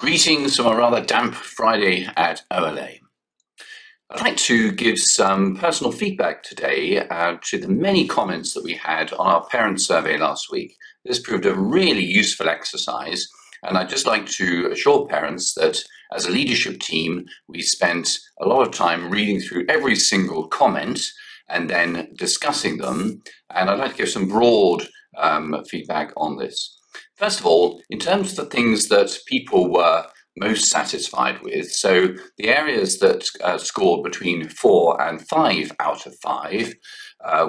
Greetings from a rather damp Friday at OLA. I'd like to give some personal feedback today to the many comments that we had on our parent survey last week. This proved a really useful exercise, and I'd just like to assure parents that as a leadership team, we spent a lot of time reading through every single comment and then discussing them, and I'd like to give some broad feedback on this. First of all, in terms of the things that people were most satisfied with, so the areas that scored between 4 and 5 out of 5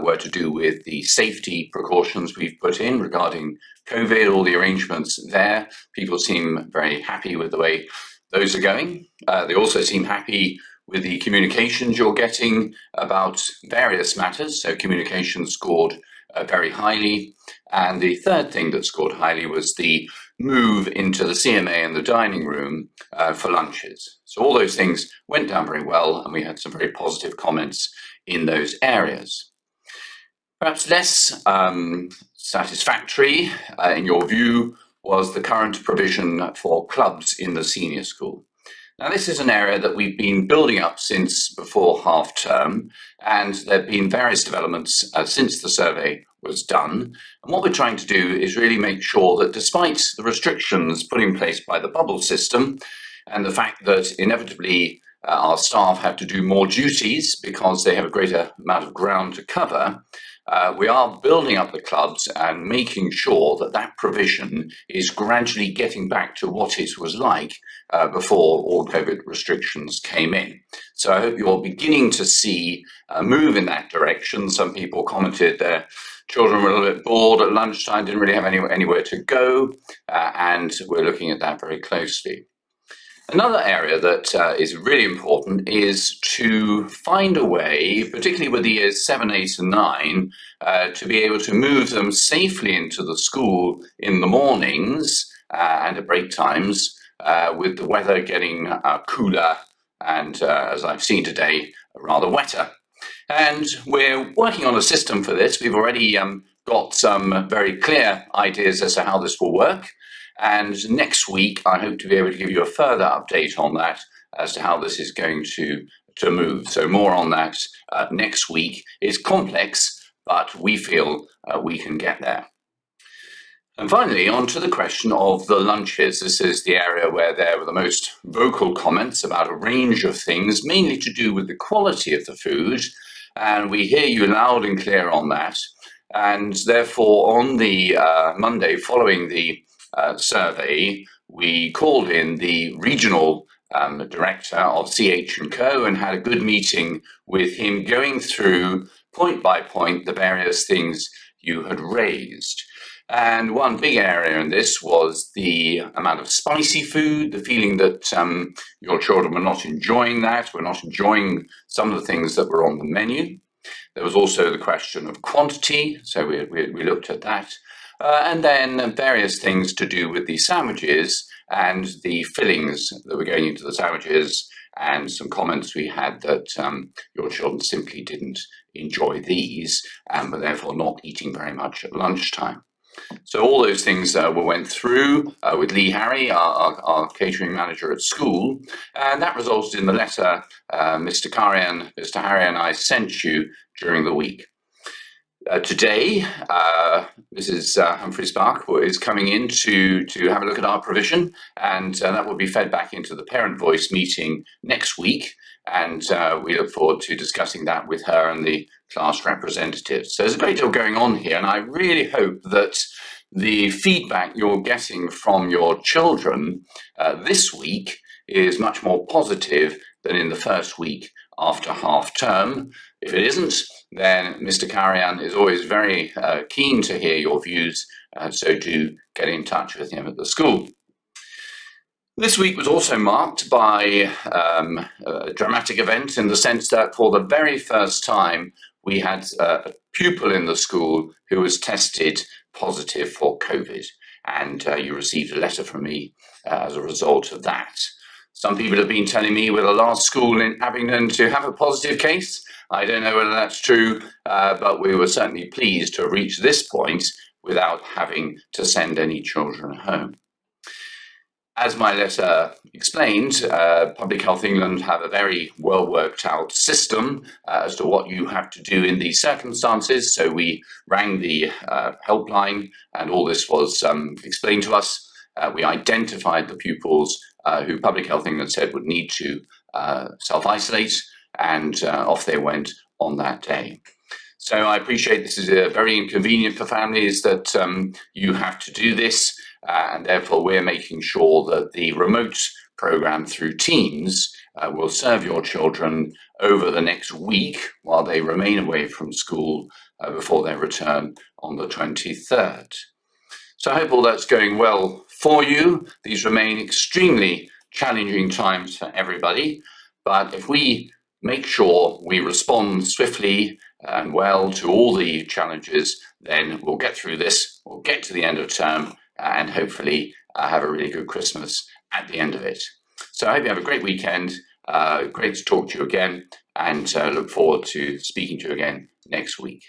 were to do with the safety precautions we've put in regarding COVID, all the arrangements there. People seem very happy with the way those are going. They also seem happy with the communications you're getting about various matters, so communication scored very highly. And the third thing that scored highly was the move into the CMA and the dining room for lunches. So all those things went down very well, and we had some very positive comments in those areas. Perhaps less satisfactory, in your view, was the current provision for clubs in the senior school. Now, this is an area that we've been building up since before half term, and there have been various developments since the survey was done. And what we're trying to do is really make sure that despite the restrictions put in place by the bubble system and the fact that inevitably our staff have to do more duties because they have a greater amount of ground to cover, we are building up the clubs and making sure that that provision is gradually getting back to what it was like before all COVID restrictions came in. So I hope you're beginning to see a move in that direction. Some people commented their children were a little bit bored at lunchtime, didn't really have anywhere to go, and we're looking at that very closely. Another area that is really important is to find a way, particularly with the years 7, 8 and 9, to be able to move them safely into the school in the mornings and at break times, with the weather getting cooler and, as I've seen today, rather wetter. And we're working on a system for this. We've already got some very clear ideas as to how this will work. And next week, I hope to be able to give you a further update on that as to how this is going to move. So more on that next week. It's complex, but we feel we can get there. And finally, on to the question of the lunches. This is the area where there were the most vocal comments about a range of things, mainly to do with the quality of the food. And we hear you loud and clear on that. And therefore, on the Monday following the survey, we called in the regional director of CH&Co and had a good meeting with him, going through point by point the various things you had raised. And one big area in this was the amount of spicy food, the feeling that your children were not enjoying that, were not enjoying some of the things that were on the menu. There was also the question of quantity, so we looked at that. And then various things to do with the sandwiches and the fillings that were going into the sandwiches, and some comments we had that your children simply didn't enjoy these and were therefore not eating very much at lunchtime. So all those things we went through with Lee Harry, our catering manager at school, and that resulted in the letter Mr. Harry and I sent you during the week. Today, Mrs. Humphreys-Bach is coming in to have a look at our provision, and that will be fed back into the Parent Voice meeting next week, and we look forward to discussing that with her and the class representatives. So there's a great deal going on here, and I really hope that the feedback you're getting from your children this week is much more positive than in the first week after half term. If it isn't, then Mr. Karian is always very keen to hear your views, so do get in touch with him at the school. This week was also marked by a dramatic event, in the sense that for the very first time we had a pupil in the school who was tested positive for COVID, and you received a letter from me as a result of that. Some people have been telling me we're the last school in Abingdon to have a positive case. I don't know whether that's true, but we were certainly pleased to have reached this point without having to send any children home. As my letter explained, Public Health England have a very well worked out system as to what you have to do in these circumstances. So we rang the helpline and all this was explained to us. We identified the pupils who Public Health England said would need to self-isolate, and off they went on that day. So I appreciate this is very inconvenient for families that you have to do this, and therefore we're making sure that the remote programme through Teams will serve your children over the next week while they remain away from school before they return on the 23rd. So I hope all that's going well for you. These remain extremely challenging times for everybody, but if we make sure we respond swiftly and well to all the challenges, then we'll get through this, we'll get to the end of term, and hopefully have a really good Christmas at the end of it. So I hope you have a great weekend. Great to talk to you again, and look forward to speaking to you again next week.